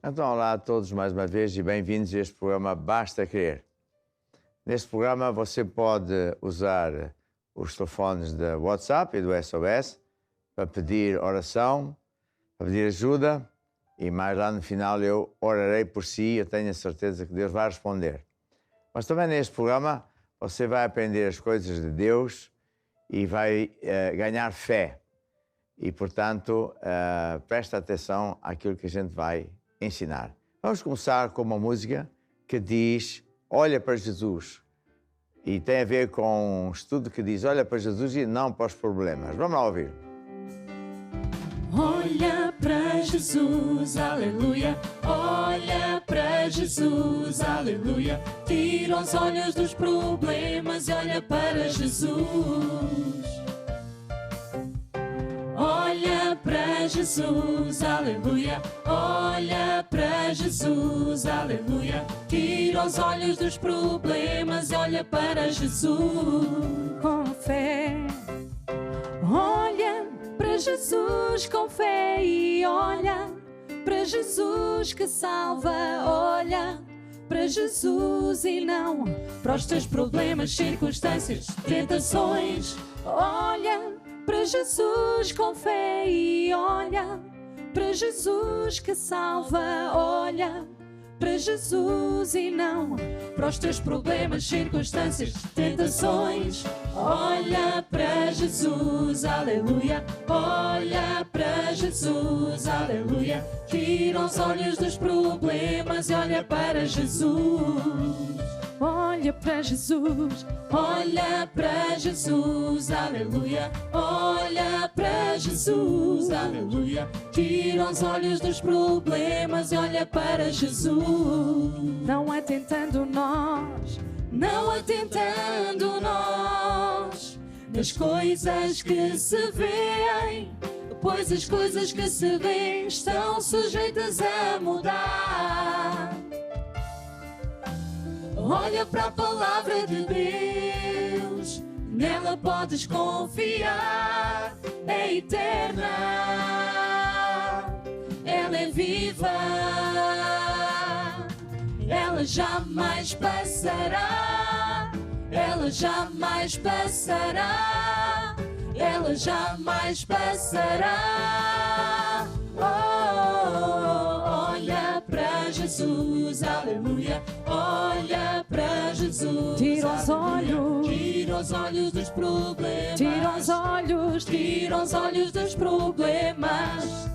Então, olá a todos mais uma vez e bem-vindos a este programa Basta Crer. Neste programa você pode usar os telefones do WhatsApp e do SOS para pedir oração, para pedir ajuda e mais lá no final eu orarei por si e eu tenho a certeza que Deus vai responder. Mas também neste programa você vai aprender as coisas de Deus e vai ganhar fé. E, portanto, presta atenção àquilo que a gente vai ensinar. Vamos começar com uma música que diz Olha para Jesus. E tem a ver com um estudo que diz olha para Jesus e não para os problemas. Vamos lá ouvir. Olha para Jesus, aleluia. Olha para Jesus, aleluia. Tira os olhos dos problemas e olha para Jesus. Olha para Jesus, aleluia. Olha para Jesus, aleluia. Tira os olhos dos problemas e olha para Jesus. Com fé, olha para Jesus com fé e olha para Jesus que salva. Olha para Jesus e não para os teus problemas, circunstâncias, tentações. Olha para Jesus com fé e olha para Jesus que salva. Olha para Jesus e não para os teus problemas, circunstâncias, tentações. Olha para Jesus, aleluia. Olha para Jesus, aleluia. Tira os olhos dos problemas e olha para Jesus. Olha para Jesus, olha para Jesus, aleluia. Olha para Jesus, aleluia. Tira os olhos dos problemas e olha para Jesus. Não atentando nós, não atentando nós nas coisas que se veem, pois as coisas que se veem estão sujeitas a mudar. Olha para a palavra de Deus, nela podes confiar, é eterna, ela é viva, ela jamais passará, ela jamais passará, ela jamais passará. Olha para Jesus, aleluia. Olha para Jesus, tira os olhos, tira os olhos dos problemas, tira os olhos, tira os olhos dos problemas,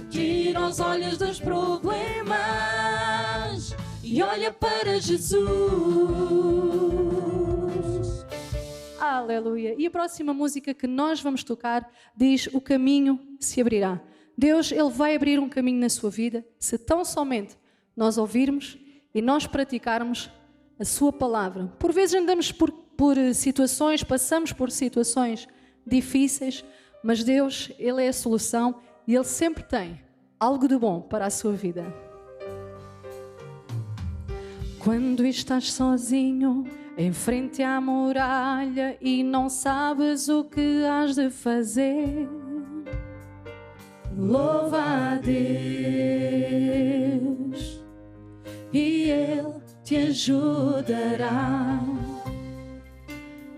tira os olhos dos problemas e olha para Jesus. Aleluia. E a próxima música que nós vamos tocar diz o caminho se abrirá. Deus, Ele vai abrir um caminho na sua vida se tão somente nós ouvirmos e nós praticarmos a sua palavra. Por vezes andamos por situações, passamos por situações difíceis, mas Deus, Ele é a solução e Ele sempre tem algo de bom para a sua vida. Quando estás sozinho em frente à muralha e não sabes o que has de fazer, louva a Deus e Ele te ajudará.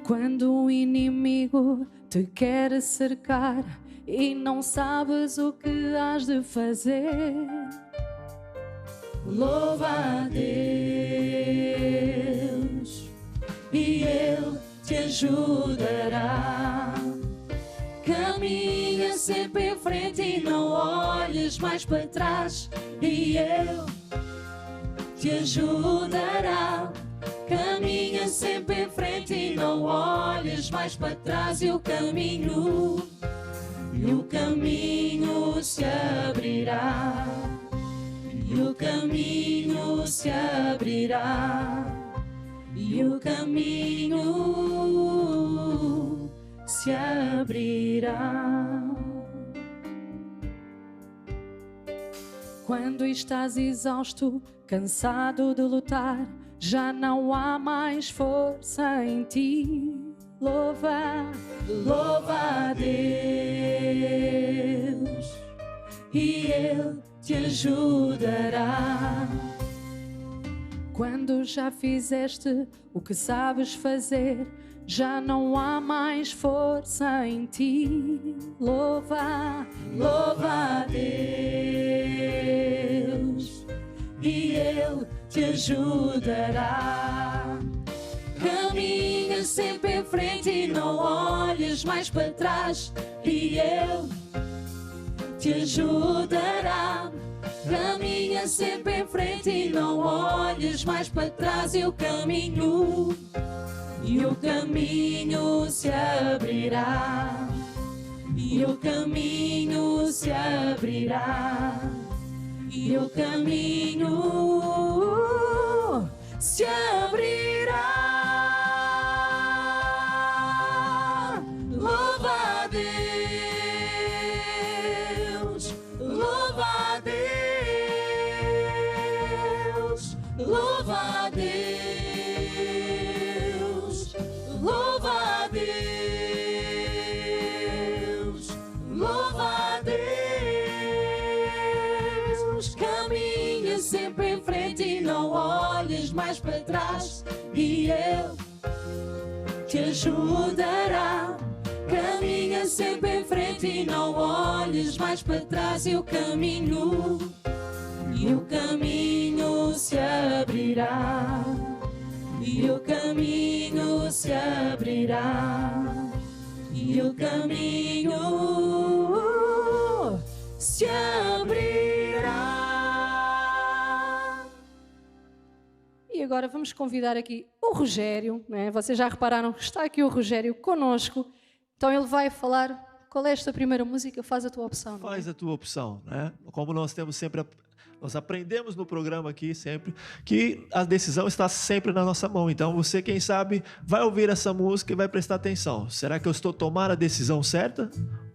Quando o inimigo te quer cercar e não sabes o que has de fazer, louva a Deus e Ele te ajudará. Caminha sempre em frente e não olhes mais para trás e Ele te ajudará. Caminha sempre em frente e não olhes mais para trás e o caminho se abrirá. E o caminho se abrirá. E o caminho se abrirá. Quando estás exausto, cansado de lutar, já não há mais força em ti. Louva a Deus e Ele te ajudará. Quando já fizeste o que sabes fazer, já não há mais força em ti. Louva, louva a Deus, E Ele te ajudará. Caminha sempre em frente e não olhes mais para trás, e Ele te ajudará. Caminha sempre em frente e não olhes mais para trás, e o caminho se abrirá. E o caminho se abrirá. E o caminho se abrirá. Louva a Deus, louva a Deus, louva a Deus, louva a Deus, louva a Deus. Caminha sempre em frente e não olhes mais para trás, e Ele te ajudará. Caminha sempre em frente e não olhes mais para trás, e o caminho se abrirá. E o caminho se abrirá. E o caminho se abrirá. E agora vamos convidar aqui o Rogério, né? Vocês já repararam que está aqui o Rogério conosco. Então ele vai falar qual é esta primeira música, faz a tua opção. Não é? Faz a tua opção, né? Como nós temos sempre, nós aprendemos no programa aqui sempre que a decisão está sempre na nossa mão. Então você, quem sabe, vai ouvir essa música e vai prestar atenção. Será que eu estou tomando a decisão certa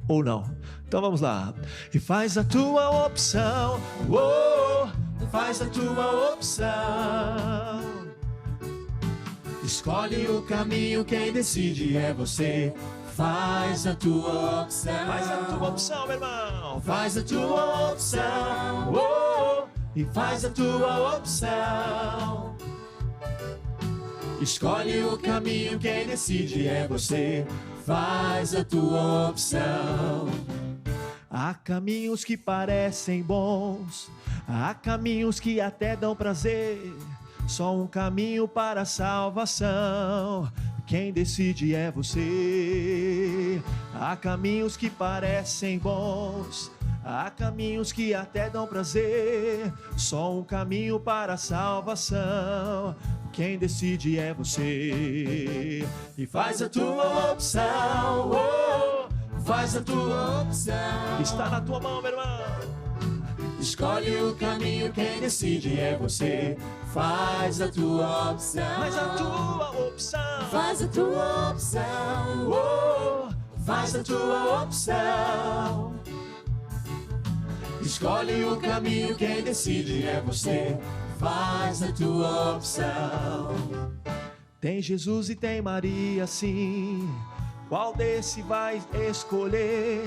ou não? Então vamos lá. E faz a tua opção, oh, faz a tua opção. Escolhe o caminho, quem decide é você. Faz a tua opção. Faz a tua opção, meu irmão. Faz a tua opção. Oh, e faz a tua opção. Escolhe o caminho, quem decide é você. Faz a tua opção. Há caminhos que parecem bons, há caminhos que até dão prazer. Só um caminho para a salvação, quem decide é você. Há caminhos que parecem bons, há caminhos que até dão prazer. Só um caminho para a salvação, quem decide é você. E faz a tua opção, oh, faz a tua opção. Está na tua mão, meu irmão. Escolhe o caminho, quem decide é você. Faz a tua opção. Faz a tua opção. Faz a tua opção. Oh, faz a tua opção. Escolhe o caminho, quem decide é você. Faz a tua opção. Tem Jesus e tem Maria, sim. Qual desse vai escolher?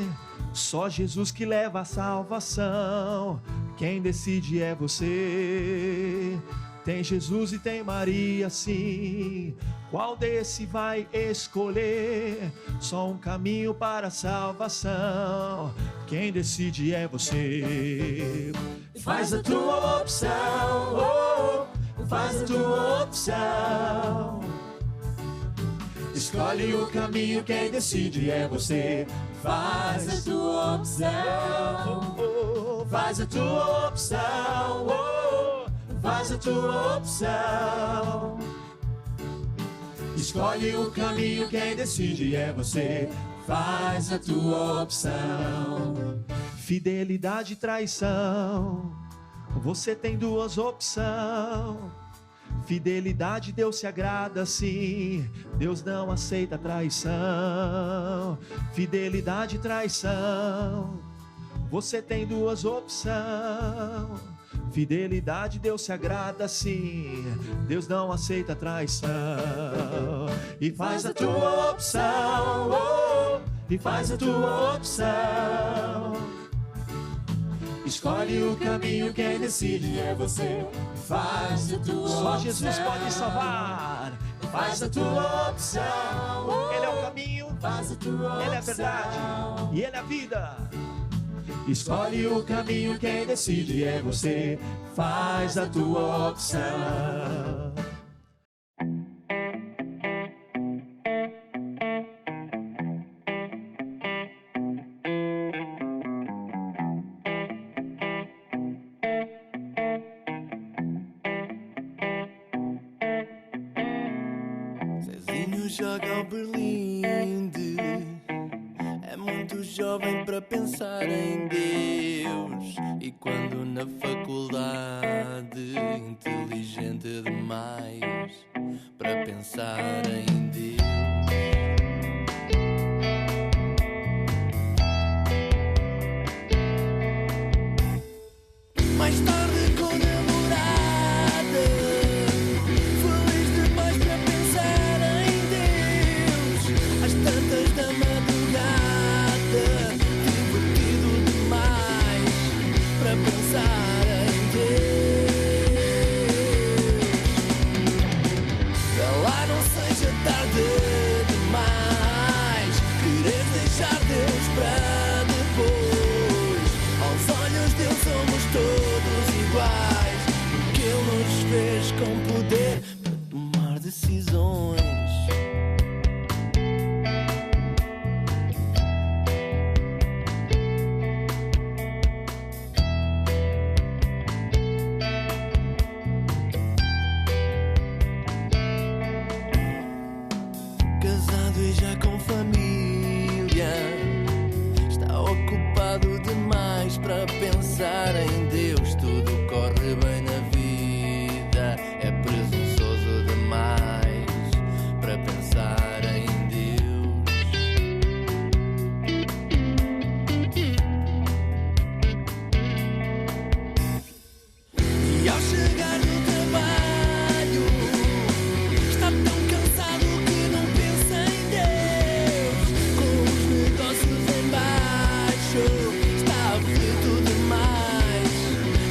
Só Jesus que leva a salvação, quem decide é você. Tem Jesus e tem Maria, sim. Qual desse vai escolher? Só um caminho para a salvação, quem decide é você. Faz a tua opção, oh, faz a tua opção. Escolhe o caminho, quem decide é você. Faz a tua opção, oh, faz a tua opção, oh, faz a tua opção. Escolhe o caminho, quem decide é você. Faz a tua opção. Fidelidade e traição, você tem duas opções. Fidelidade, Deus se agrada sim, Deus não aceita traição. Fidelidade e traição, você tem duas opções. Fidelidade, Deus se agrada sim, Deus não aceita traição. E faz a tua opção, oh, e faz a tua opção. Escolhe o caminho, quem decide é você. Faz a tua opção. Só Jesus pode salvar. Faz a tua opção. Ele é o caminho, faz a tua opção. Ele é a verdade e Ele é a vida. Escolhe o caminho, quem decide é você. Faz a tua opção. Zezinho joga ao berlinde. É muito jovem para pensar em Deus. E quando na faculdade, inteligente demais para pensar em Deus. Mais tarde com namorada, feliz demais para pensar em Deus. Às tantas da madrugada, divertido demais para pensar em Deus. Vê lá, não seja tarde demais, querer deixar Deus para depois. Aos olhos dele somos todos iguais, porque Ele nos fez com poder para tomar decisões. Casado e já com família, está ocupado demais para pensar em Deus. Tudo corre bem na vida, é presunçoso demais para pensar em Deus. E ao chegar no trabalho, está tão cansado que não pensa em Deus. Com os negócios em baixo, está aflito demais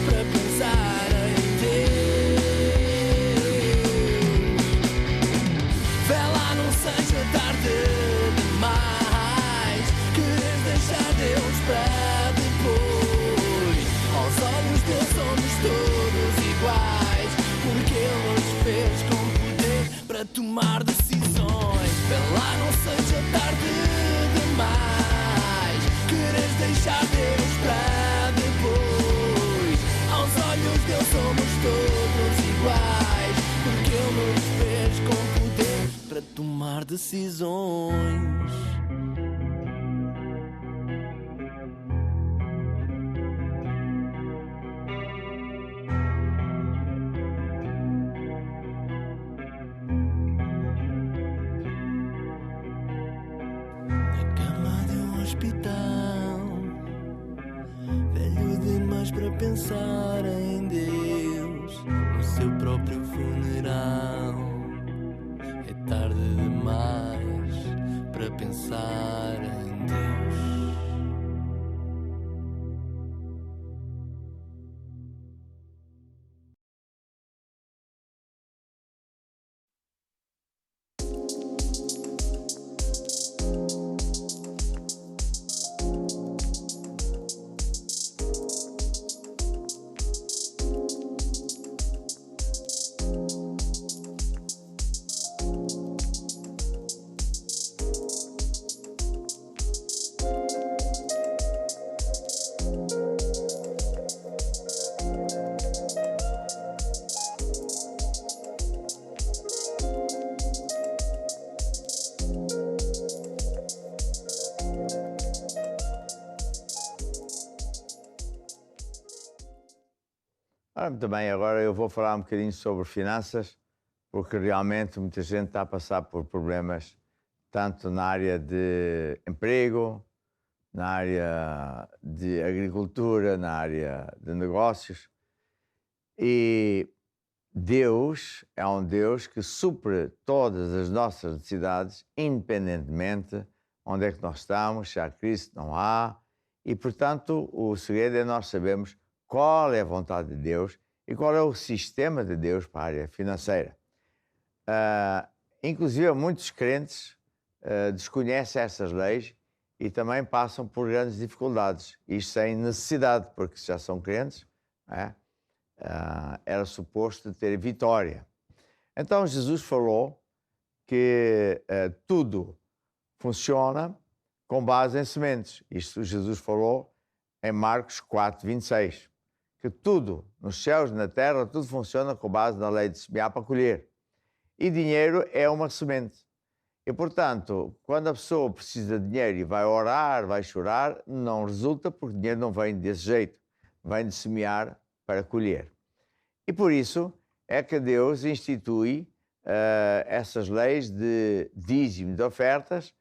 para pensar em Deus. Vê lá, não seja tarde demais, querer deixar Deus para depois. Aos olhos dele somos todos iguais, porque Ele nos fez com poder para tomar decisões. Vê lá, não seja tarde demais, queres deixar Deus para depois. Aos olhos dele somos todos iguais, porque Ele nos fez com poder para tomar decisões. Na cama de um hospital, velho demais para pensar em Deus. No seu próprio funeral, é tarde demais para pensar em Deus. Ora, muito bem, agora eu vou falar um bocadinho sobre finanças, porque realmente muita gente está a passar por problemas, tanto na área de emprego, na área de agricultura, na área de negócios. E Deus é um Deus que supre todas as nossas necessidades, independentemente de onde é que nós estamos, se há Cristo, não há, E, portanto, o segredo é nós sabermos qual é a vontade de Deus e qual é o sistema de Deus para a área financeira. Inclusive, muitos crentes desconhecem essas leis e também passam por grandes dificuldades. Isto sem necessidade, porque já são crentes, era suposto ter vitória. Então, Jesus falou que tudo funciona com base em sementes. Isto Jesus falou em Marcos 4, 26. Que tudo, nos céus e na terra, tudo funciona com base na lei de semear para colher. E dinheiro é uma semente. E, portanto, quando a pessoa precisa de dinheiro e vai orar, vai chorar, não resulta, porque o dinheiro não vem desse jeito. Vem de semear para colher. E por isso é que Deus institui essas leis de dízimo de ofertas,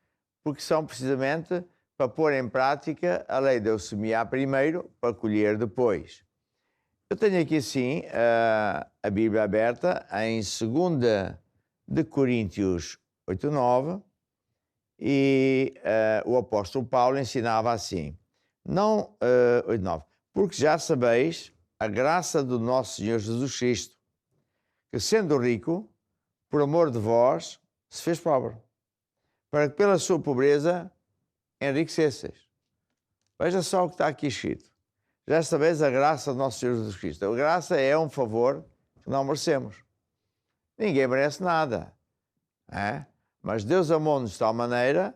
porque são precisamente para pôr em prática a lei de eu semear primeiro para colher depois. Eu tenho aqui, assim, a Bíblia aberta em 2 de Coríntios 8:9, e o apóstolo Paulo ensinava assim, 8:9, porque já sabeis a graça do nosso Senhor Jesus Cristo, que sendo rico, por amor de vós, se fez pobre, para que pela sua pobreza enriquecesseis. Veja só o que está aqui escrito. Já sabeis a graça do nosso Senhor Jesus Cristo. A graça é um favor que não merecemos. Ninguém merece nada. Mas Deus amou-nos de tal maneira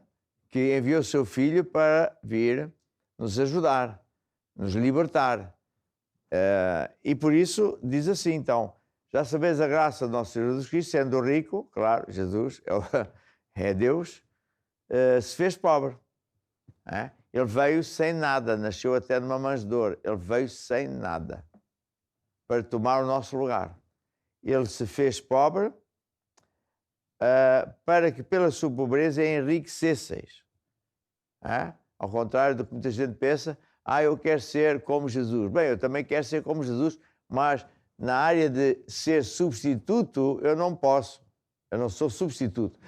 que enviou o seu Filho para vir nos ajudar, nos libertar. E por isso diz assim, então, já sabeis a graça do nosso Senhor Jesus Cristo, sendo rico, claro, Jesus é Deus, se fez pobre. Ele veio sem nada, nasceu até numa manjedoura. Ele veio sem nada para tomar o nosso lugar. Ele se fez pobre para que pela sua pobreza enriquecesseis. Ao contrário do que muita gente pensa, eu quero ser como Jesus. Bem, eu também quero ser como Jesus, mas na área de ser substituto, eu não posso. Eu não sou substituto.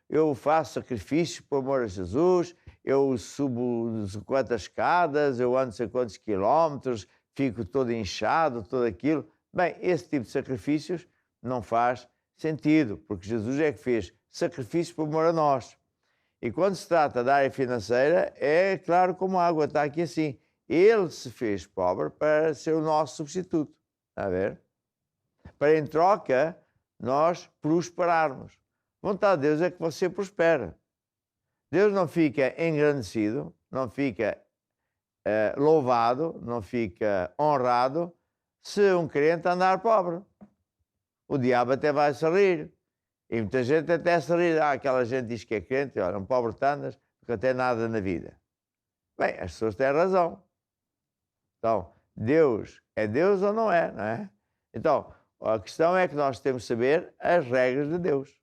Eu faço sacrifício por amor a Jesus, eu subo não sei quantas escadas, eu ando não sei quantos quilómetros, fico todo inchado, tudo aquilo. Bem, esse tipo de sacrifícios não faz sentido, porque Jesus é que fez sacrifício por amor a nós. E quando se trata da área financeira, é claro como a água, está aqui assim. Ele se fez pobre para ser o nosso substituto. Está a ver? Para, em troca, nós prosperarmos. A vontade de Deus é que você prospere. Deus não fica engrandecido, não fica louvado, não fica honrado se um crente andar pobre. O diabo até vai se rir. E muita gente até se rir. Aquela gente diz que é crente, olha, um pobre tandas, nunca tem nada na vida. Bem, as pessoas têm razão. Então, Deus é Deus ou não é, não é? Então, a questão é que nós temos que saber as regras de Deus.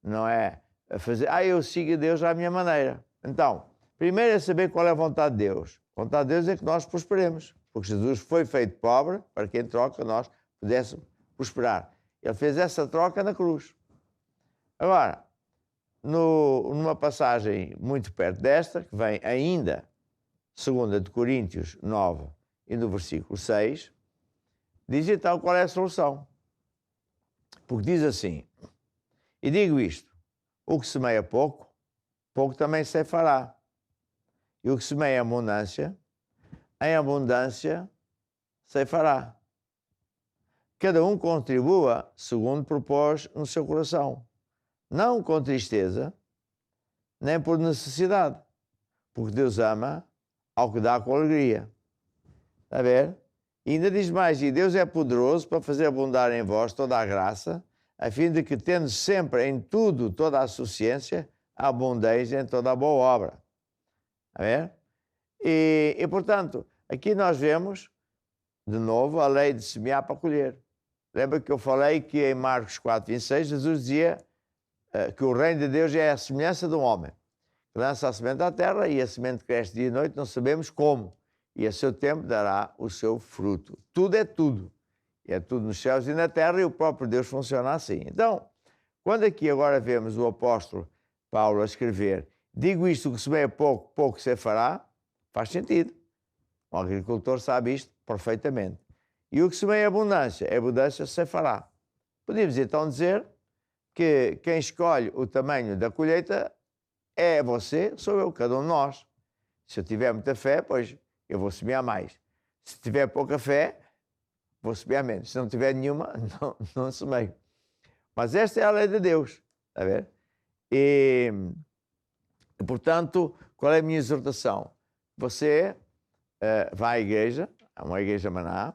Não é fazer, eu sigo a Deus à minha maneira. Então, primeiro é saber qual é a vontade de Deus. A vontade de Deus é que nós prosperemos, porque Jesus foi feito pobre para que em troca nós pudéssemos prosperar. Ele fez essa troca na cruz. Agora, numa passagem muito perto desta, que vem ainda, 2 de Coríntios 9, e no versículo 6, diz então qual é a solução. Porque diz assim, e digo isto, o que semeia pouco, pouco também se fará. E o que semeia em abundância se fará. Cada um contribua segundo propôs no seu coração, não com tristeza, nem por necessidade, porque Deus ama ao que dá com alegria. Está a ver? E ainda diz mais, e Deus é poderoso para fazer abundar em vós toda a graça, a fim de que, tendo sempre em tudo toda a suficiência, abundeis em toda a boa obra. Está a ver? E, portanto, aqui nós vemos, de novo, a lei de semear para colher. Lembra que eu falei que em Marcos 4, 26, Jesus dizia que o reino de Deus é a semelhança de um homem que lança a semente à terra e a semente cresce dia e noite, não sabemos como. E a seu tempo dará o seu fruto. Tudo é tudo. E é tudo nos céus e na terra, e o próprio Deus funciona assim. Então, quando aqui agora vemos o apóstolo Paulo a escrever Digo isto, o que semeia pouco, pouco se fará, faz sentido. O agricultor sabe isto perfeitamente. E o que semeia abundância se fará. Podemos então dizer que quem escolhe o tamanho da colheita é você, sou eu, cada um de nós. Se eu tiver muita fé, pois eu vou semear mais. Se tiver pouca fé, vou semear menos. Se não tiver nenhuma, não semeio. Mas esta é a lei de Deus, está a ver? E, portanto, qual é a minha exortação? Você vai à igreja, a uma igreja Maná,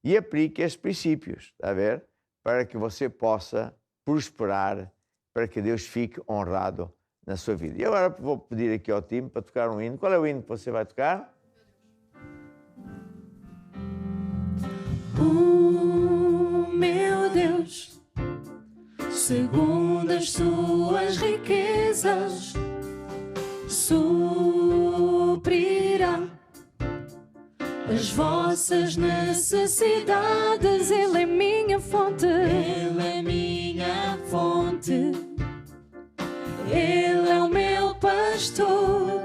e aplique estes princípios, está a ver? Para que você possa prosperar, para que Deus fique honrado na sua vida. E agora vou pedir aqui ao time para tocar um hino. Qual é o hino que você vai tocar? Meu Deus, segundo as suas riquezas, suprirá as vossas necessidades. Ele é minha fonte, Ele é minha fonte. Ele é o meu pastor,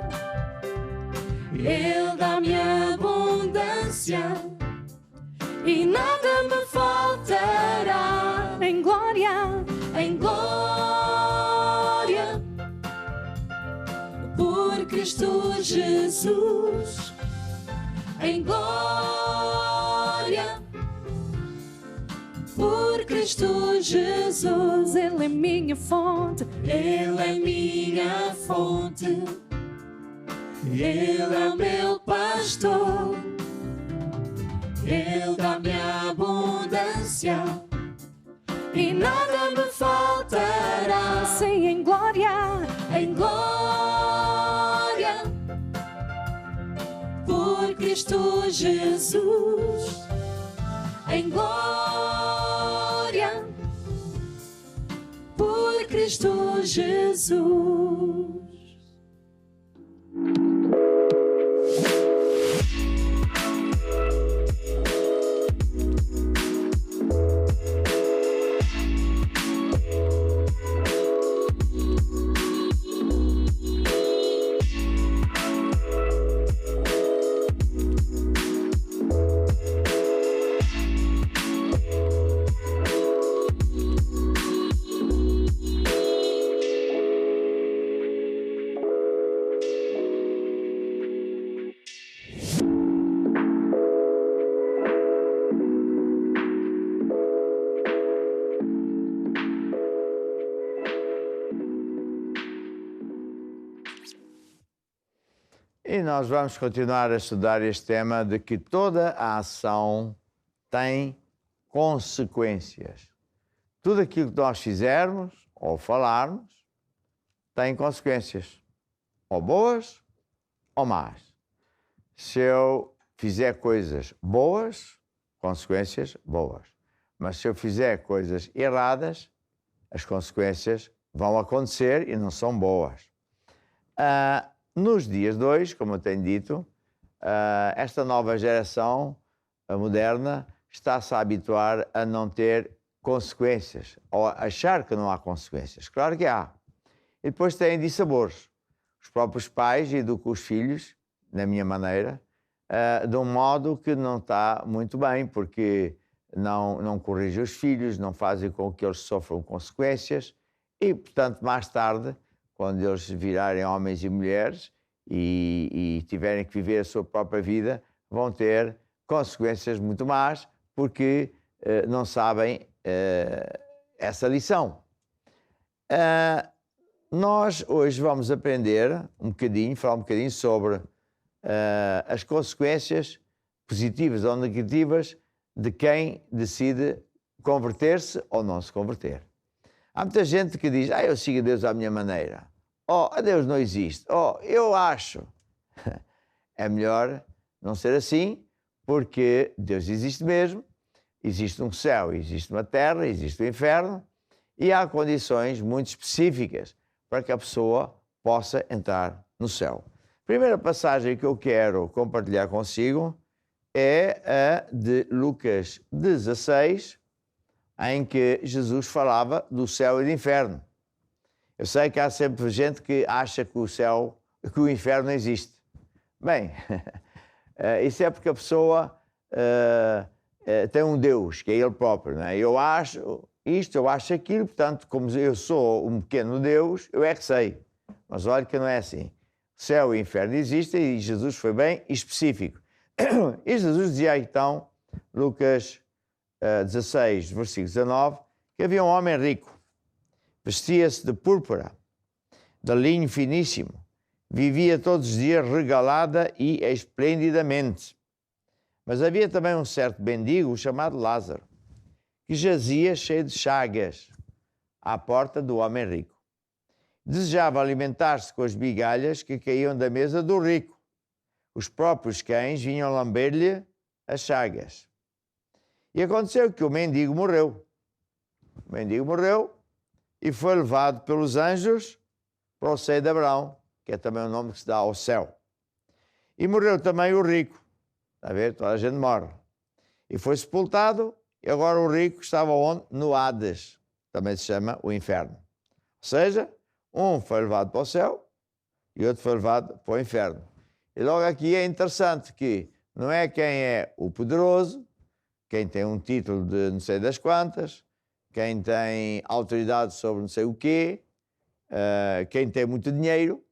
Ele dá-me abundância e nada me faltará. Em glória, por Cristo Jesus. Em glória, por Cristo Jesus. Ele é minha fonte, Ele é minha fonte. Ele é o meu pastor, Ele dá-me abundância e nada me faltará. Sim, em glória, por Cristo Jesus. Em glória, por Cristo Jesus. E nós vamos continuar a estudar este tema de que toda a ação tem consequências. Tudo aquilo que nós fizermos ou falarmos tem consequências, ou boas ou más. Se eu fizer coisas boas, consequências boas. Mas se eu fizer coisas erradas, as consequências vão acontecer e não são boas. Nos dias de hoje, como eu tenho dito, esta nova geração moderna está-se a habituar a não ter consequências, ou a achar que não há consequências. Claro que há. E depois têm dissabores. Os próprios pais educam os filhos, na minha maneira, de um modo que não está muito bem, porque não corrigem os filhos, não fazem com que eles sofram consequências e, portanto, mais tarde, quando eles virarem homens e mulheres e tiverem que viver a sua própria vida, vão ter consequências muito más porque não sabem essa lição. Nós hoje vamos aprender falar um bocadinho sobre as consequências positivas ou negativas de quem decide converter-se ou não se converter. Há muita gente que diz, eu sigo a Deus à minha maneira. A Deus não existe. Eu acho. É melhor não ser assim, porque Deus existe mesmo. Existe um céu, existe uma terra, existe um inferno. E há condições muito específicas para que a pessoa possa entrar no céu. A primeira passagem que eu quero compartilhar consigo é a de Lucas 16, em que Jesus falava do céu e do inferno. Eu sei que há sempre gente que acha que o inferno não existe. Bem, isso é porque a pessoa tem um Deus, que é Ele próprio, não é? Eu acho isto, eu acho aquilo, portanto, como eu sou um pequeno Deus, eu é que sei. Mas olha que não é assim. O céu e o inferno existem e Jesus foi bem específico. E Jesus dizia então, Lucas 16, versículo 19, que havia um homem rico, vestia-se de púrpura, de linho finíssimo, vivia todos os dias regalada e esplendidamente. Mas havia também um certo mendigo chamado Lázaro, que jazia cheio de chagas à porta do homem rico. Desejava alimentar-se com as migalhas que caíam da mesa do rico. Os próprios cães vinham lamber-lhe as chagas. E aconteceu que o mendigo morreu. O mendigo morreu e foi levado pelos anjos para o seio de Abraão, que é também o nome que se dá ao céu. E morreu também o rico. Está a ver? Toda a gente morre. E foi sepultado, e agora o rico estava onde? No Hades. Também se chama o inferno. Ou seja, um foi levado para o céu e outro foi levado para o inferno. E logo aqui é interessante que não é quem é o poderoso, quem tem um título de não sei das quantas, quem tem autoridade sobre não sei o quê, quem tem muito dinheiro,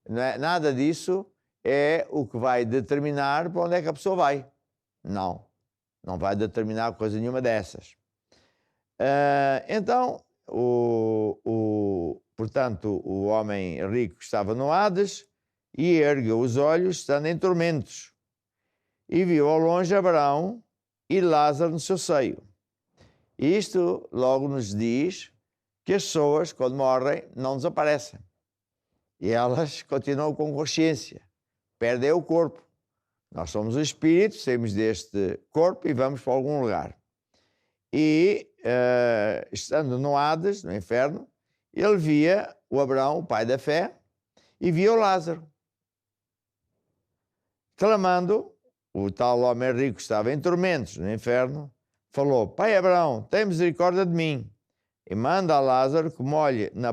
não é, nada disso é o que vai determinar para onde é que a pessoa vai. Não vai determinar coisa nenhuma dessas. Então, portanto, o homem rico estava no Hades e ergueu os olhos, estando em tormentos, e viu ao longe Abraão e Lázaro no seu seio. E isto logo nos diz que as pessoas, quando morrem, não desaparecem. E elas continuam com consciência, perdem o corpo. Nós somos o espírito, saímos deste corpo e vamos para algum lugar. E, estando no Hades, no inferno, ele via o Abraão, o pai da fé, e via o Lázaro. Clamando, o tal homem rico estava em tormentos no inferno, falou: Pai Abraão, tem misericórdia de mim, e manda a Lázaro que molhe na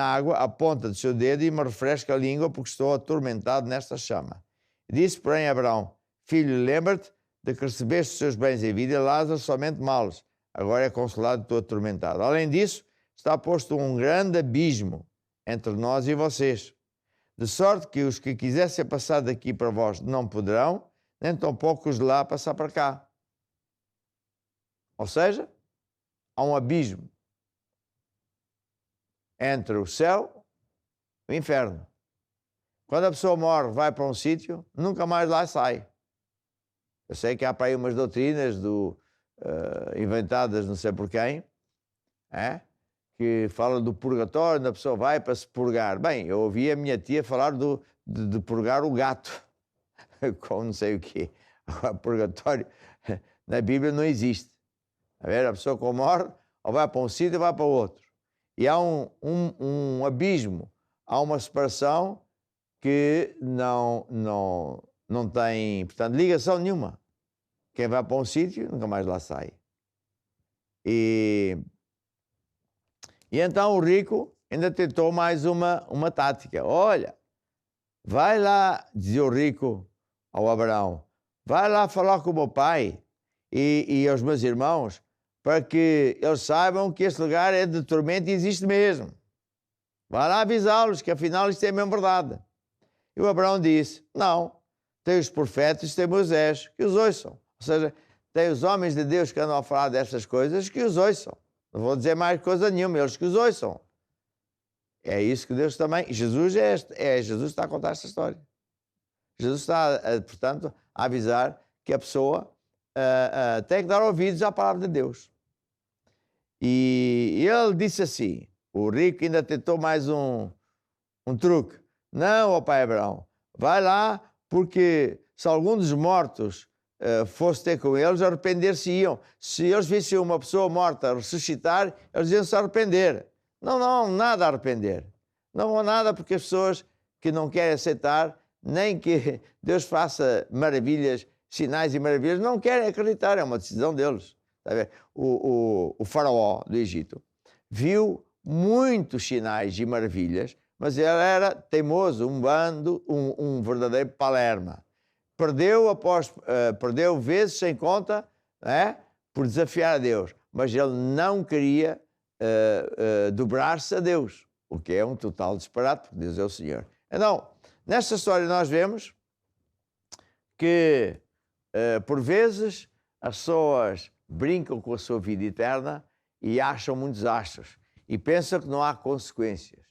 água a ponta do seu dedo e me refresque a língua, porque estou atormentado nesta chama. Disse, porém, Abraão: Filho, lembra-te de que recebeste os seus bens em vida, e Lázaro somente males. Agora é consolado e estou atormentado. Além disso, está posto um grande abismo entre nós e vocês, de sorte que os que quisessem passar daqui para vós não poderão, nem tampouco os de lá passar para cá. Ou seja, há um abismo entre o céu e o inferno. Quando a pessoa morre, vai para um sítio, nunca mais lá sai. Eu sei que há para aí umas doutrinas inventadas não sei por quem, que falam do purgatório, onde a pessoa vai para se purgar. Bem, eu ouvi a minha tia falar de purgar o gato, com não sei o quê. O purgatório na Bíblia não existe. A ver, a pessoa quando morre, ou vai para um sítio ou vai para outro. E há um abismo, há uma separação que não tem, portanto, ligação nenhuma. Quem vai para um sítio nunca mais lá sai. E então o rico ainda tentou mais uma tática. Olha, vai lá, dizia o rico ao Abraão, vai lá falar com o meu pai e aos meus irmãos, para que eles saibam que este lugar é de tormento e existe mesmo. Vai lá avisá-los que afinal isto é mesmo verdade. E o Abraão disse, não, tem os profetas, tem Moisés, que os ouçam. Ou seja, tem os homens de Deus que andam a falar dessas coisas, que os ouçam. Não vou dizer mais coisa nenhuma, eles que os ouçam. É isso que Deus também... Jesus Jesus está a contar esta história. Jesus está, portanto, a avisar que a pessoa tem que dar ouvidos à palavra de Deus. E ele disse assim, o rico ainda tentou mais um truque. Não, ó pai Abraão, vai lá, porque se algum dos mortos fosse ter com eles, arrepender-se-iam. Se eles vissem uma pessoa morta ressuscitar, eles iam se arrepender. Não, nada a arrepender. Não há nada, porque as pessoas que não querem aceitar, nem que Deus faça maravilhas, sinais e maravilhas, não querem acreditar, é uma decisão deles. Está a ver? O faraó do Egito viu muitos sinais e maravilhas, mas ele era teimoso, um verdadeiro palerma. Perdeu vezes sem conta, por desafiar a Deus, mas ele não queria dobrar-se a Deus, o que é um total disparate, porque Deus é o Senhor. Então, nesta história nós vemos que, por vezes, as pessoas brincam com a sua vida eterna e acham muitos astros e pensam que não há consequências,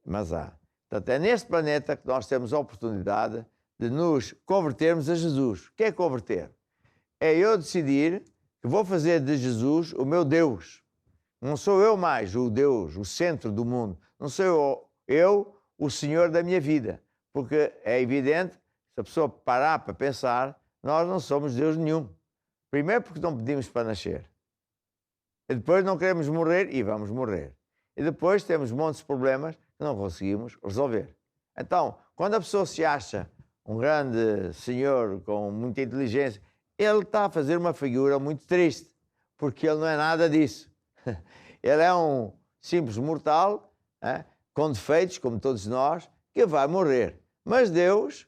mas há. Portanto, é neste planeta que nós temos a oportunidade de nos convertermos a Jesus. O que é converter? É eu decidir que vou fazer de Jesus o meu Deus. Não sou eu mais o Deus, o centro do mundo. Não sou eu o Senhor da minha vida. Porque é evidente, se a pessoa parar para pensar, nós não somos Deus nenhum. Primeiro porque não pedimos para nascer. E depois não queremos morrer e vamos morrer. E depois temos montes de problemas que não conseguimos resolver. Então, quando a pessoa se acha um grande senhor com muita inteligência, ele está a fazer uma figura muito triste, porque ele não é nada disso. Ele é um simples mortal, com defeitos, como todos nós, que vai morrer. Mas Deus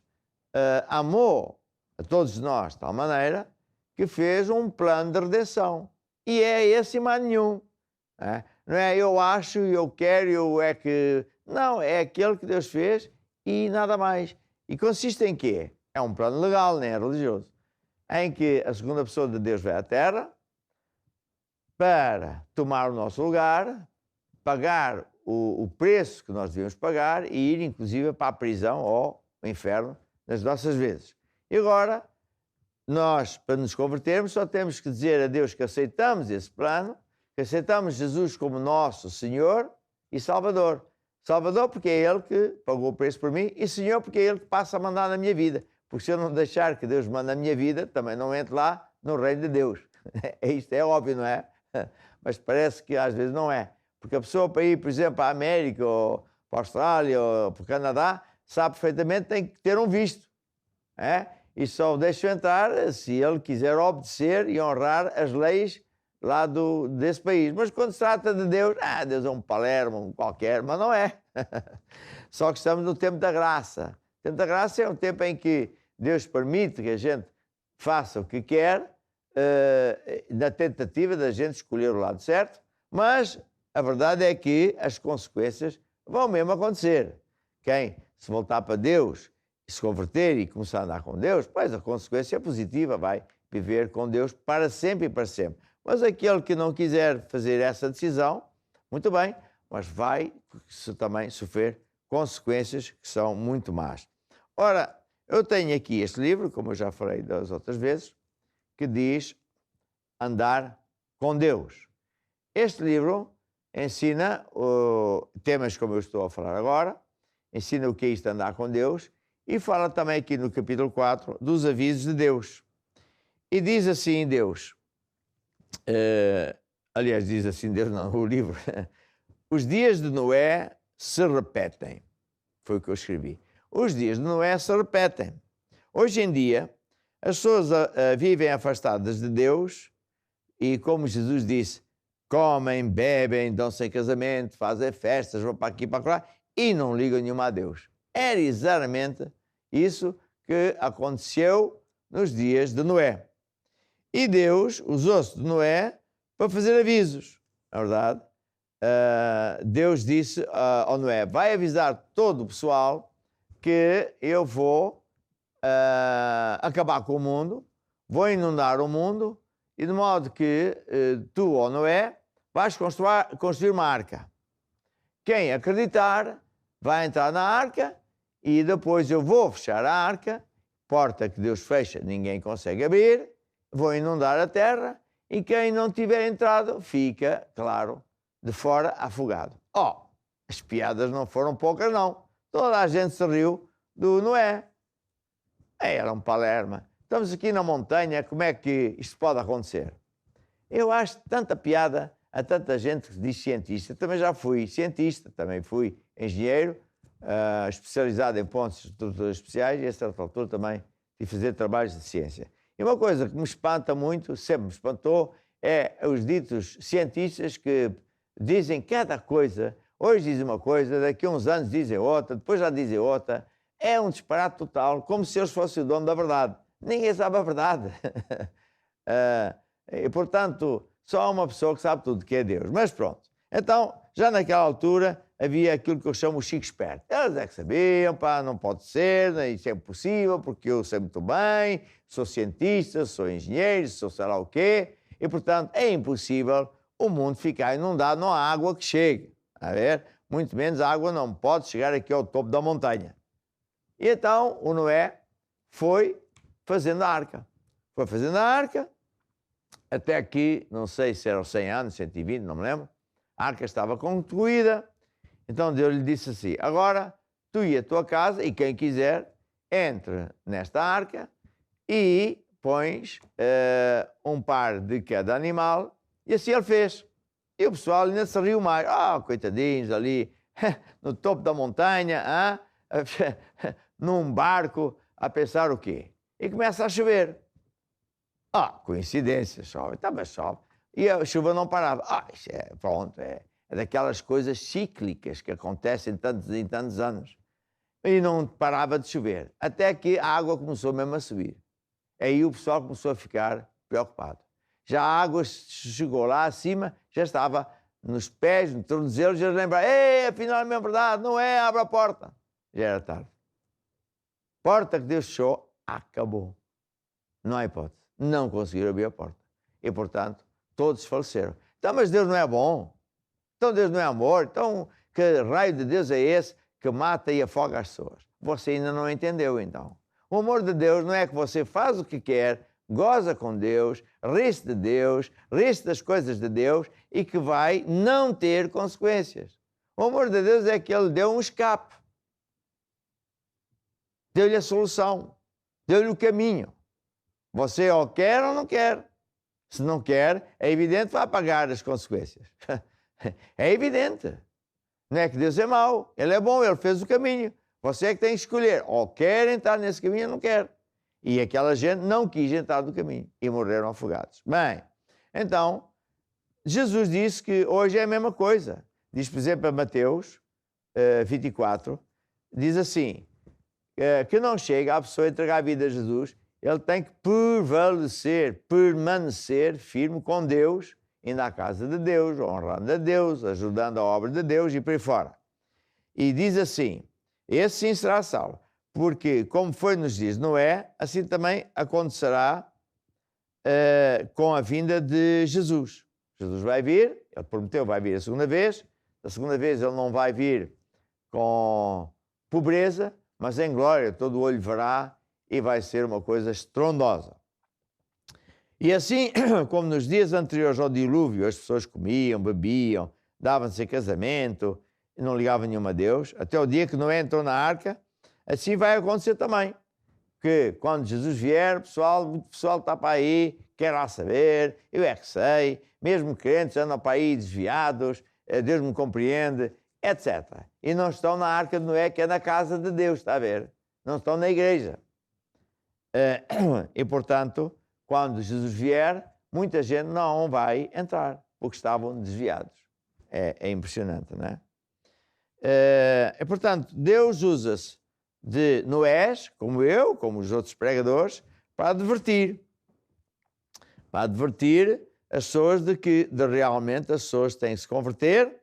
amou a todos nós de tal maneira que fez um plano de redenção. E é esse e mais nenhum. Não é eu acho, eu quero, eu é que... Não, é aquele que Deus fez e nada mais. E consiste em quê? É um plano legal, nem é religioso, em que a segunda pessoa de Deus vai à Terra para tomar o nosso lugar, pagar o preço que nós devíamos pagar e ir, inclusive, para a prisão ou o inferno nas nossas vezes. E agora, nós, para nos convertermos, só temos que dizer a Deus que aceitamos esse plano, que aceitamos Jesus como nosso Senhor e Salvador. Salvador porque é Ele que pagou o preço por mim e Senhor porque é Ele que passa a mandar na minha vida. Porque se eu não deixar que Deus mande na minha vida, também não entro lá no reino de Deus. Isto é óbvio, não é? Mas parece que às vezes não é. Porque a pessoa para ir, por exemplo, para a América, ou para a Austrália, ou para o Canadá, sabe perfeitamente que tem que ter um visto. E só o deixa entrar se ele quiser obedecer e honrar as leis lá desse país. Mas quando se trata de Deus, Deus é um palermo, um qualquer, mas não é. Só que estamos no tempo da graça. O tempo da graça é um tempo em que Deus permite que a gente faça o que quer, na tentativa da gente escolher o lado certo, mas a verdade é que as consequências vão mesmo acontecer. Quem se voltar para Deus, se converter e começar a andar com Deus, pois a consequência é positiva, vai viver com Deus para sempre e para sempre. Mas aquele que não quiser fazer essa decisão, muito bem, mas vai também sofrer consequências que são muito más. Ora, eu tenho aqui este livro, como eu já falei das outras vezes, que diz Andar com Deus. Este livro ensina temas como eu estou a falar agora, ensina o que é isto de andar com Deus e fala também aqui no capítulo 4 dos avisos de Deus. E diz assim Deus, aliás, diz assim Deus, não, o livro, os dias de Noé se repetem. Foi o que eu escrevi. Os dias de Noé se repetem. Hoje em dia, as pessoas vivem afastadas de Deus e, como Jesus disse, comem, bebem, dão-se em casamento, fazem festas, vão para aqui e para lá e não ligam nenhuma a Deus. Era exatamente isso que aconteceu nos dias de Noé. E Deus usou-se de Noé para fazer avisos. Na verdade, Deus disse ao Noé, vai avisar todo o pessoal que eu vou acabar com o mundo, vou inundar o mundo, e de modo que tu, ó Noé, vais construir uma arca. Quem acreditar vai entrar na arca e depois eu vou fechar a arca, porta que Deus fecha, ninguém consegue abrir, vou inundar a terra e quem não tiver entrado fica, claro, de fora afogado. As piadas não foram poucas não. Toda a gente se riu do Noé. Era um palerma. Estamos aqui na montanha, como é que isto pode acontecer? Eu acho tanta piada a tanta gente que diz cientista. Eu também já fui cientista, também fui engenheiro, especializado em pontos de estruturas especiais e a certa altura também de fazer trabalhos de ciência. E uma coisa que me espanta muito, sempre me espantou, é os ditos cientistas que dizem cada coisa. Hoje dizem uma coisa, daqui a uns anos dizem outra, depois já dizem outra. É um disparate total, como se eles fossem o dono da verdade. Ninguém sabe a verdade. E, portanto, só há uma pessoa que sabe tudo, que é Deus. Mas pronto. Então, já naquela altura, havia aquilo que eu chamo o chico esperto. Eles é que sabiam, pá, não pode ser, isso é impossível, porque eu sei muito bem, sou cientista, sou engenheiro, sou sei lá o quê, e, portanto, é impossível o mundo ficar inundado, não há água que chegue. A ver? Muito menos a água não pode chegar aqui ao topo da montanha. E então, o Noé foi fazendo a arca. Foi fazendo a arca, até aqui, não sei se eram 100 anos, 120, não me lembro. A arca estava concluída. Então Deus lhe disse assim: agora tu e a tua casa, e quem quiser, entre nesta arca e pões um par de cada animal. E assim ele fez. E o pessoal ainda se riu mais. Coitadinhos ali, no topo da montanha, num barco, a pensar o quê? E começa a chover. Coincidência, chove, mas chove. E a chuva não parava. Isso é, pronto, é daquelas coisas cíclicas que acontecem tantos e tantos anos. E não parava de chover. Até que a água começou mesmo a subir. Aí o pessoal começou a ficar preocupado. Já a água chegou lá acima, já estava nos pés, no tornozelo, já lembraram: afinal é mesmo verdade, não é? Abre a porta. Já era tarde. Porta que Deus fechou, acabou. Não há hipótese. Não conseguiram abrir a porta. E, portanto, todos faleceram. Então, mas Deus não é bom? Então Deus não é amor? Então, que raio de Deus é esse que mata e afoga as pessoas? Você ainda não entendeu, então. O amor de Deus não é que você faz o que quer, goza com Deus, ri-se de Deus, ri-se das coisas de Deus e que vai não ter consequências. O amor de Deus é que Ele deu um escape. Deu-lhe a solução. Deu-lhe o caminho. Você ou quer ou não quer. Se não quer, é evidente que vai pagar as consequências. É evidente. Não é que Deus é mau. Ele é bom, Ele fez o caminho. Você é que tem que escolher. Ou quer entrar nesse caminho ou não quer. E aquela gente não quis entrar no caminho. E morreram afogados. Bem, então, Jesus disse que hoje é a mesma coisa. Diz, por exemplo, a Mateus 24, diz assim, que não chega a pessoa a entregar a vida a Jesus. Ele tem que prevalecer, permanecer firme com Deus, indo à casa de Deus, honrando a Deus, ajudando a obra de Deus e por aí fora. E diz assim, esse sim será salvo, porque como foi nos dias de Noé, assim também acontecerá com a vinda de Jesus. Jesus vai vir, ele prometeu, vai vir a segunda vez. Da segunda vez ele não vai vir com pobreza, mas em glória, todo o olho verá, e vai ser uma coisa estrondosa. E assim, como nos dias anteriores ao dilúvio, as pessoas comiam, bebiam, davam-se em casamento, e não ligavam nenhuma a Deus, até o dia que Noé entrou na arca, assim vai acontecer também. Que quando Jesus vier, o pessoal está para aí, quer lá saber, eu é que sei, mesmo crentes andam para aí desviados, Deus me compreende, etc. E não estão na arca de Noé, que é na casa de Deus, está a ver? Não estão na igreja. E, portanto, quando Jesus vier, muita gente não vai entrar, porque estavam desviados. É impressionante, não é? E, portanto, Deus usa-se de Noés, como eu, como os outros pregadores, para advertir as pessoas de que realmente as pessoas têm que se converter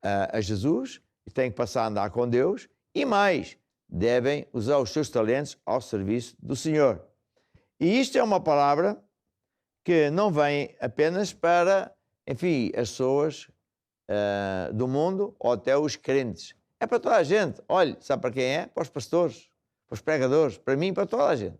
a Jesus e têm que passar a andar com Deus e mais, devem usar os seus talentos ao serviço do Senhor. E isto é uma palavra que não vem apenas para, enfim, as pessoas do mundo ou até os crentes. É para toda a gente. Olha, sabe para quem é? Para os pastores, para os pregadores, para mim, para toda a gente.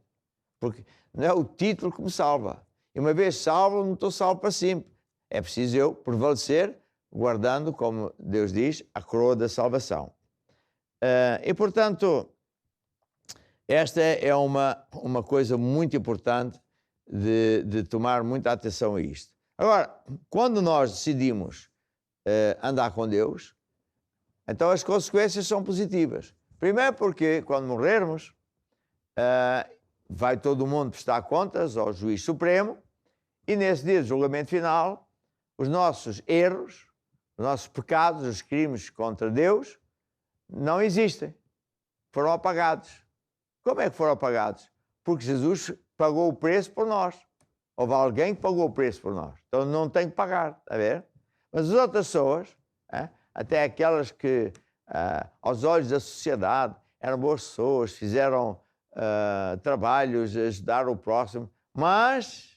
Porque não é o título que me salva. E uma vez salvo, não estou salvo para sempre. É preciso eu prevalecer, guardando, como Deus diz, a coroa da salvação. E, portanto, esta é uma coisa muito importante de tomar muita atenção a isto. Agora, quando nós decidimos andar com Deus, então as consequências são positivas. Primeiro porque, quando morrermos, vai todo mundo prestar contas ao Juiz Supremo e nesse dia do julgamento final, os nossos erros, os nossos pecados, os crimes contra Deus, não existem. Foram apagados. Como é que foram apagados? Porque Jesus pagou o preço por nós. Houve alguém que pagou o preço por nós. Então não tem que pagar, está a ver? Mas as outras pessoas, até aquelas que, aos olhos da sociedade, eram boas pessoas, fizeram trabalhos, ajudaram o próximo, mas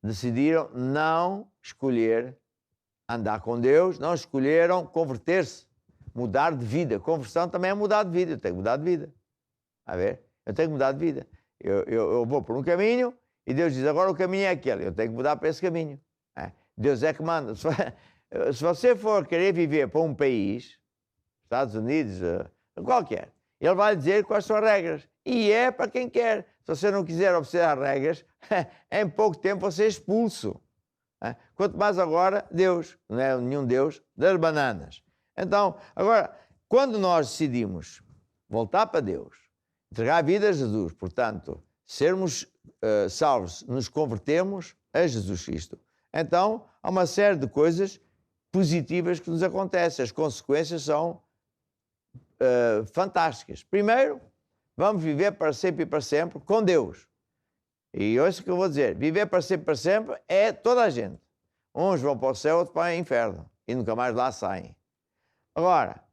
decidiram não escolher andar com Deus, não escolheram converter-se, mudar de vida. Conversão também é mudar de vida. Eu tenho que mudar de vida. A ver? Eu tenho que mudar de vida. Eu vou por um caminho e Deus diz, agora o caminho é aquele. Eu tenho que mudar para esse caminho. Deus é que manda. Se você for querer viver para um país, Estados Unidos, qualquer, Ele vai dizer quais são as regras. E é para quem quer. Se você não quiser obedecer às regras, em pouco tempo você é expulso. Quanto mais agora, Deus, não é nenhum Deus, das bananas. Então, agora, quando nós decidimos voltar para Deus, entregar a vida a Jesus, portanto, sermos salvos, nos convertemos a Jesus Cristo, então há uma série de coisas positivas que nos acontecem. As consequências são fantásticas. Primeiro, vamos viver para sempre e para sempre com Deus. E ouça o que eu vou dizer, viver para sempre é toda a gente. Uns vão para o céu, outros para o inferno e nunca mais lá saem. Agora,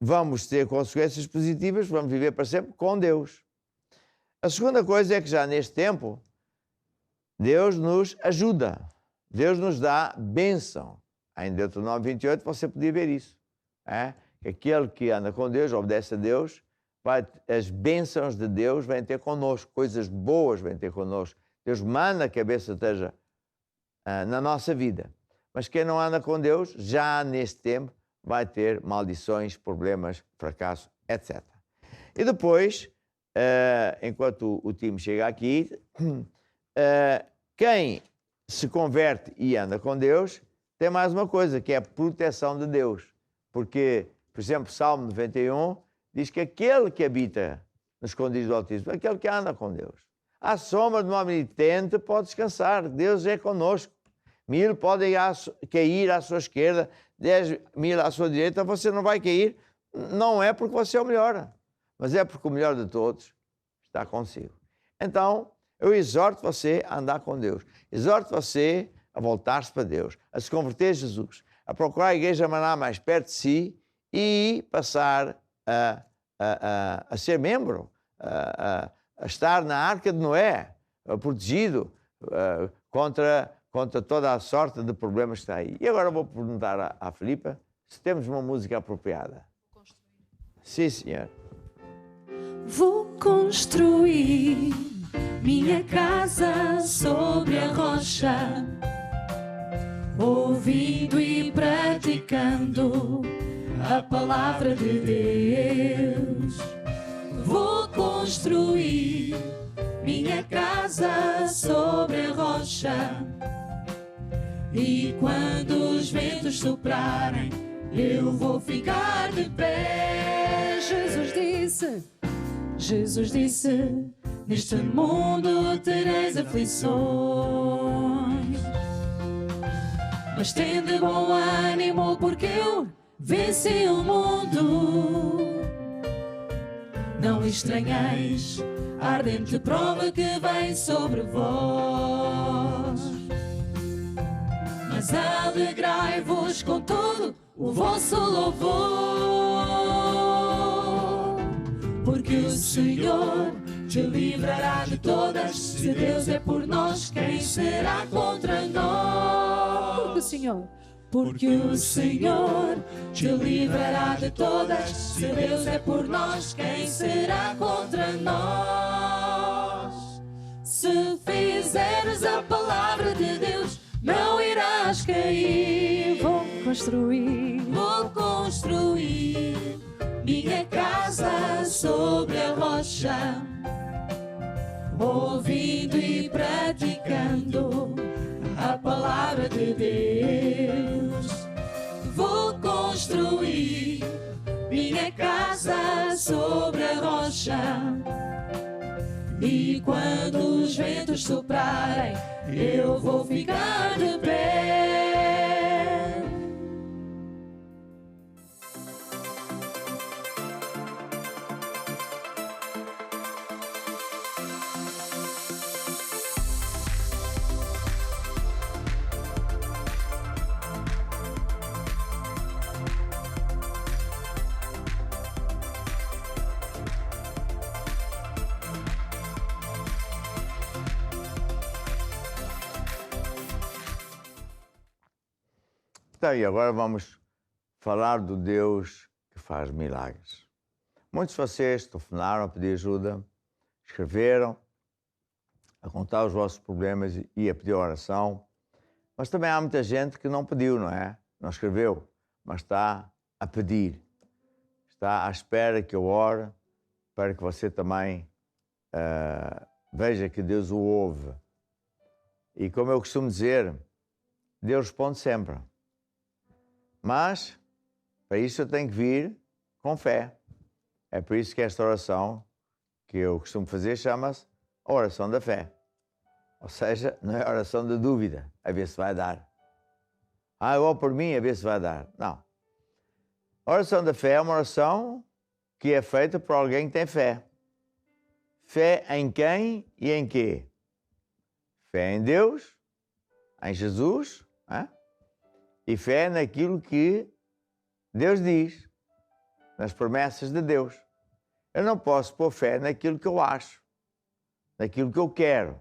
vamos ter consequências positivas, vamos viver para sempre com Deus. A segunda coisa é que já neste tempo, Deus nos ajuda. Deus nos dá bênção. Em Deuteronômio 28 você podia ver isso. Que aquele que anda com Deus, obedece a Deus, as bênçãos de Deus vêm ter connosco, coisas boas vêm ter connosco. Deus manda que a bênção esteja na nossa vida. Mas quem não anda com Deus, já neste tempo, vai ter maldições, problemas, fracasso, etc. E depois, enquanto o time chega aqui, quem se converte e anda com Deus, tem mais uma coisa, que é a proteção de Deus. Porque, por exemplo, Salmo 91 diz que aquele que habita nos escondidos do Altíssimo, aquele que anda com Deus, à sombra de uma omnipotente pode descansar. Deus é conosco. 1000 podem cair à sua esquerda, 10.000 à sua direita, você não vai cair. Não é porque você é o melhor, mas é porque o melhor de todos está consigo. Então, eu exorto você a andar com Deus. Exorto você a voltar-se para Deus, a se converter a Jesus, a procurar a Igreja Maná mais perto de si e passar a ser membro, a estar na Arca de Noé, protegido contra toda a sorte de problemas que está aí. E agora vou perguntar à Filipa se temos uma música apropriada. Sim, senhor. Vou construir minha casa sobre a rocha, ouvindo e praticando a palavra de Deus. Vou construir minha casa sobre a rocha, e quando os ventos soprarem, eu vou ficar de pé. Jesus disse, neste mundo tereis aflições, mas tende bom ânimo, porque eu venci o mundo. Não estranheis a ardente prova que vem sobre vós, mas alegrai-vos com todo o vosso louvor, porque o Senhor te livrará de todas. Se Deus é por nós, quem será contra nós? Porque o Senhor te livrará de todas. Se Deus é por nós, quem será contra nós? Se fizeres a palavra de Deus, não irás cair. Vou construir minha casa sobre a rocha, ouvindo e praticando a palavra de Deus. Vou construir minha casa sobre a rocha, E quando os ventos soprarem, eu vou ficar de pé. Então, e agora vamos falar do Deus que faz milagres. Muitos de vocês telefonaram a pedir ajuda, escreveram, a contar os vossos problemas e a pedir oração, mas também há muita gente que não pediu, não é? Não escreveu, mas está a pedir. Está à espera que eu ore para que você também veja que Deus o ouve. E como eu costumo dizer, Deus responde sempre. Mas, para isso eu tenho que vir com fé. É por isso que esta oração que eu costumo fazer chama-se a oração da fé. Ou seja, não é a oração da dúvida, a ver se vai dar. Eu oro por mim, a ver se vai dar. Não. A oração da fé é uma oração que é feita por alguém que tem fé. Fé em quem e em quê? Fé em Deus, em Jesus, e fé naquilo que Deus diz, nas promessas de Deus. Eu não posso pôr fé naquilo que eu acho, naquilo que eu quero,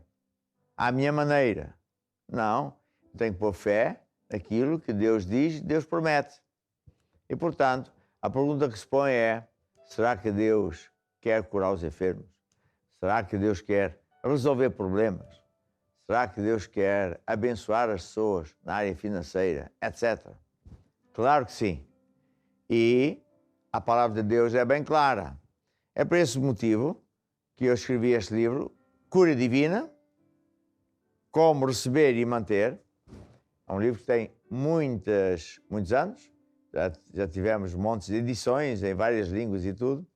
à minha maneira. Não, eu tenho que pôr fé naquilo que Deus diz, Deus promete. E, portanto, a pergunta que se põe é, será que Deus quer curar os enfermos? Será que Deus quer resolver problemas? Será que Deus quer abençoar as pessoas na área financeira, etc? Claro que sim. E a palavra de Deus é bem clara. É por esse motivo que eu escrevi este livro, Cura Divina, Como Receber e Manter. É um livro que tem muitos anos. Já tivemos montes de edições em várias línguas e tudo.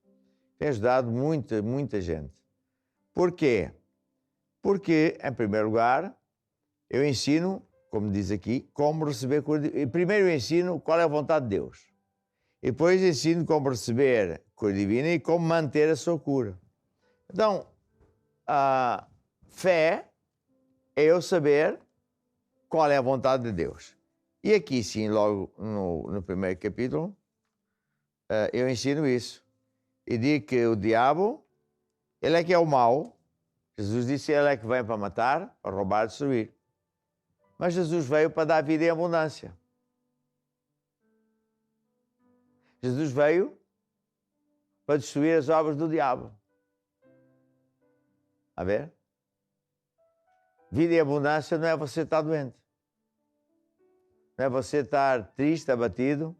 Tem ajudado muita gente. Por quê? Porque, em primeiro lugar, eu ensino, como diz aqui, como receber cura divina. Primeiro eu ensino qual é a vontade de Deus. E depois ensino como receber cura divina e como manter a sua cura. Então, a fé é eu saber qual é a vontade de Deus. E aqui sim, logo no primeiro capítulo, eu ensino isso. E digo que o diabo, ele é que é o mau. Jesus disse, ele é que vem para matar, para roubar e destruir. Mas Jesus veio para dar vida em abundância. Jesus veio para destruir as obras do diabo. A ver? Vida em abundância não é você estar doente. Não é você estar triste, abatido.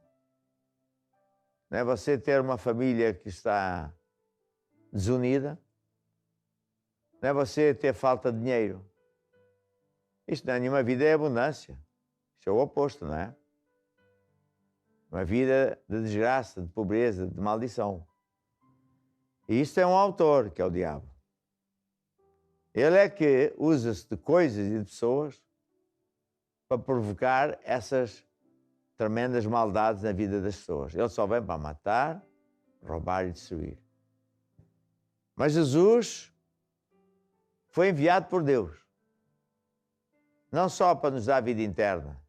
Não é você ter uma família que está desunida. Não é você ter falta de dinheiro. Isto não é nenhuma vida em abundância. Isto é o oposto, não é? Uma vida de desgraça, de pobreza, de maldição. E isto é um autor, que é o diabo. Ele é que usa-se de coisas e de pessoas para provocar essas tremendas maldades na vida das pessoas. Ele só vem para matar, roubar e destruir. Mas Jesus foi enviado por Deus, não só para nos dar vida interna,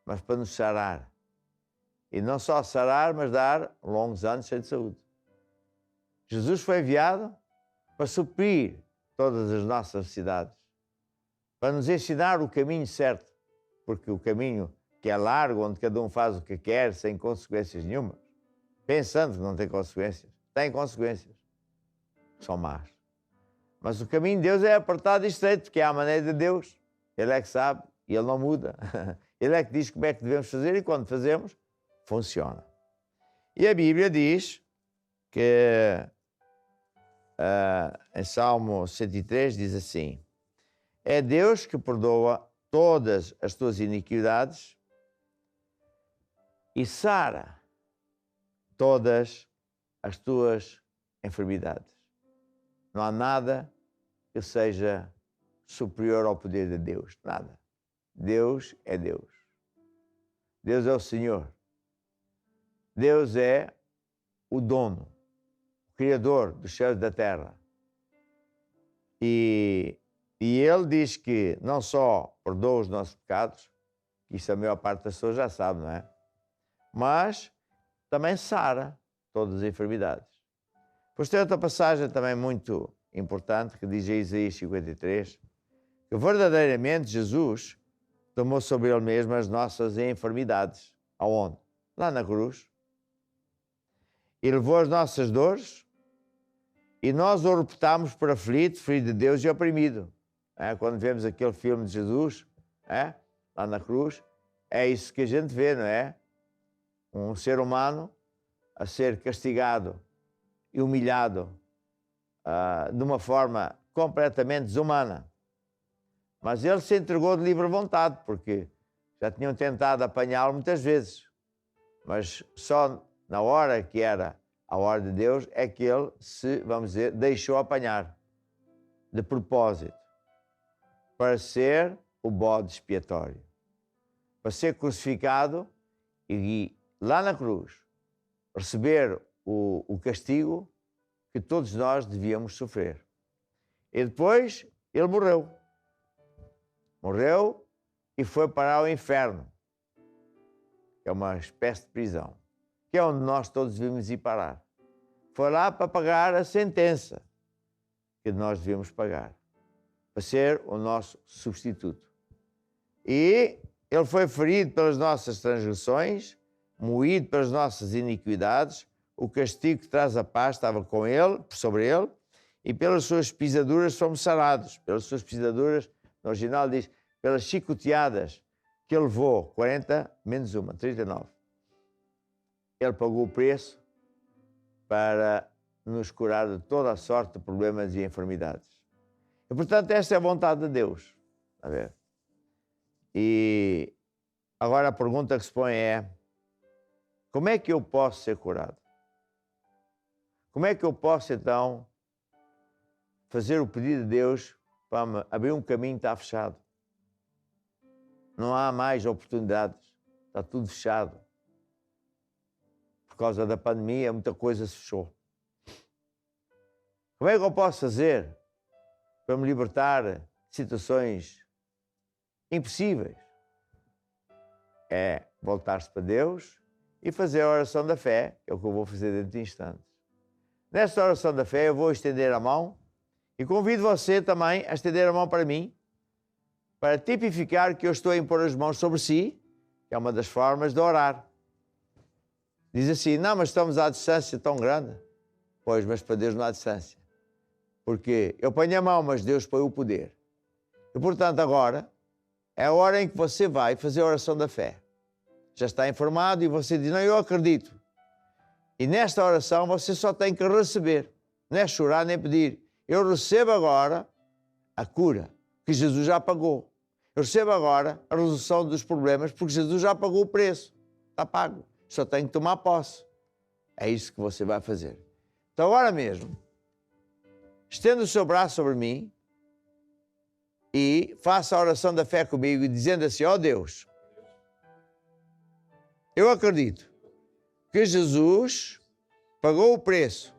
mas para nos sarar. E não só sarar, mas dar longos anos cheios de saúde. Jesus foi enviado para suprir todas as nossas necessidades, para nos ensinar o caminho certo, porque o caminho que é largo, onde cada um faz o que quer, sem consequências nenhumas, pensando que não tem consequências, tem consequências, são más. Mas o caminho de Deus é apertado e estreito, porque é a maneira de Deus. Ele é que sabe e Ele não muda. Ele é que diz como é que devemos fazer e quando fazemos, funciona. E a Bíblia diz que em Salmo 103 diz assim: é Deus que perdoa todas as tuas iniquidades e sara todas as tuas enfermidades. Não há nada que seja superior ao poder de Deus. Nada. Deus é Deus. Deus é o Senhor. Deus é o dono, o Criador dos céus e da terra. E Ele diz que não só perdoa os nossos pecados, isso a maior parte das pessoas já sabe, não é? Mas também sara todas as enfermidades. Pois tem outra passagem também muito importante que diz em Isaías 53, que verdadeiramente Jesus tomou sobre Ele mesmo as nossas enfermidades. Aonde? Lá na cruz. E levou as nossas dores e nós o reputámos por aflito, ferido de Deus e oprimido. Quando vemos aquele filme de Jesus, lá na cruz, é isso que a gente vê, não é? Um ser humano a ser castigado e humilhado de uma forma completamente desumana. Mas ele se entregou de livre vontade, porque já tinham tentado apanhá-lo muitas vezes. Mas só na hora que era a hora de Deus é que ele se, vamos dizer, deixou apanhar de propósito para ser o bode expiatório, para ser crucificado e lá na cruz receber o castigo que todos nós devíamos sofrer. E depois ele morreu. Morreu e foi parar ao inferno, que é uma espécie de prisão, que é onde nós todos devíamos ir parar. Foi lá para pagar a sentença que nós devíamos pagar, para ser o nosso substituto. E ele foi ferido pelas nossas transgressões, moído pelas nossas iniquidades, o castigo que traz a paz estava com ele, sobre ele, e pelas suas pisaduras fomos sarados. Pelas suas pisaduras, no original diz, pelas chicoteadas que ele levou, 40 menos uma, 39. Ele pagou o preço para nos curar de toda a sorte de problemas e enfermidades. E, portanto, esta é a vontade de Deus. A ver. E agora a pergunta que se põe é, como é que eu posso ser curado? Como é que eu posso, então, fazer o pedido de Deus para me abrir um caminho que está fechado? Não há mais oportunidades, está tudo fechado. Por causa da pandemia, muita coisa se fechou. Como é que eu posso fazer para me libertar de situações impossíveis? É voltar-se para Deus e fazer a oração da fé, que é o que eu vou fazer dentro de instantes. Nesta oração da fé eu vou estender a mão e convido você também a estender a mão para mim, para tipificar que eu estou a impor as mãos sobre si, que é uma das formas de orar. Diz assim, não, mas estamos à distância tão grande. Pois, mas para Deus não há distância. Porque eu ponho a mão, mas Deus põe o poder. E, portanto, agora é a hora em que você vai fazer a oração da fé. Já está informado e você diz, não, eu acredito. E nesta oração você só tem que receber. Não é chorar nem pedir. Eu recebo agora a cura, que Jesus já pagou. Eu recebo agora a resolução dos problemas, porque Jesus já pagou o preço. Está pago. Só tenho que tomar posse. É isso que você vai fazer. Então agora mesmo, estenda o seu braço sobre mim e faça a oração da fé comigo, dizendo assim, ó Deus, eu acredito que Jesus pagou o preço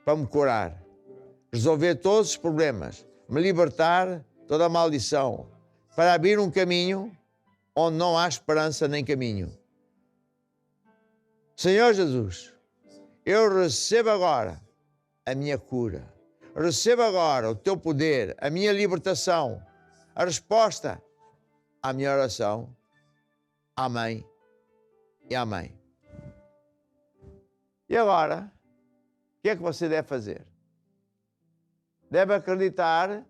para me curar, resolver todos os problemas, me libertar toda a maldição, para abrir um caminho onde não há esperança nem caminho. Senhor Jesus, eu recebo agora a minha cura, recebo agora o teu poder, a minha libertação, a resposta à minha oração. Amém e amém. E agora, o que é que você deve fazer? Deve acreditar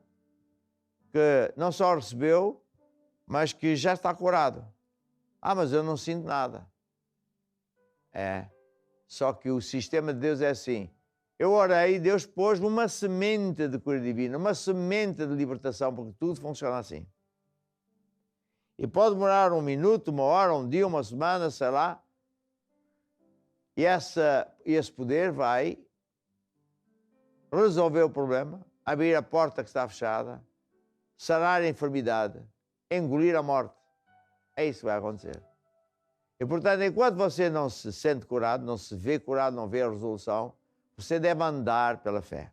que não só recebeu, mas que já está curado. Ah, mas eu não sinto nada. É, só que o sistema de Deus é assim. Eu orei e Deus pôs-me uma semente de cura divina, uma semente de libertação, porque tudo funciona assim. E pode demorar um minuto, uma hora, um dia, uma semana, sei lá. E esse poder vai resolver o problema, abrir a porta que está fechada, sarar a enfermidade, engolir a morte. É isso que vai acontecer. E, portanto, enquanto você não se sente curado, não se vê curado, não vê a resolução, você deve andar pela fé.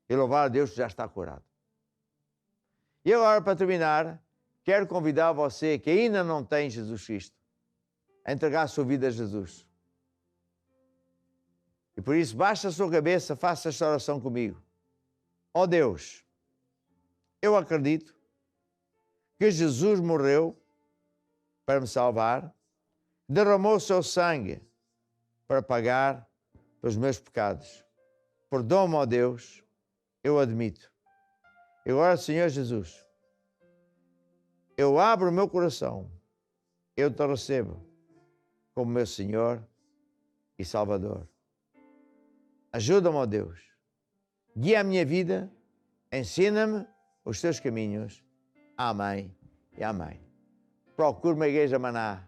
E louvar a Deus que já está curado. E agora, para terminar, quero convidar você que ainda não tem Jesus Cristo a entregar a sua vida a Jesus. E por isso, baixe a sua cabeça, faça esta oração comigo. Ó Deus, eu acredito que Jesus morreu para me salvar, derramou o seu sangue para pagar pelos meus pecados. Perdoa-me, ó Deus, eu admito. E agora, Senhor Jesus, eu abro o meu coração, eu te recebo como meu Senhor e Salvador. Ajuda-me, ó Deus, guia a minha vida, ensina-me os teus caminhos. Amém e amém. Procure uma igreja Maná,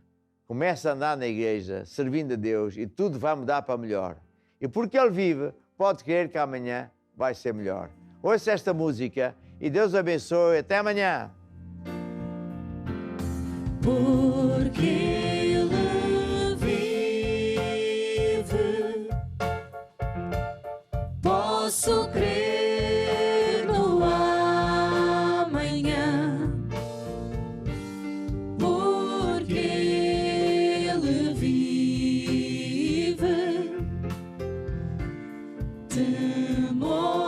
comece a andar na igreja, servindo a Deus, e tudo vai mudar para melhor. E porque Ele vive, pode crer que amanhã vai ser melhor. Ouça esta música e Deus abençoe. Até amanhã. Porque Ele vive, posso crer no amanhã. Porque Ele vive, temor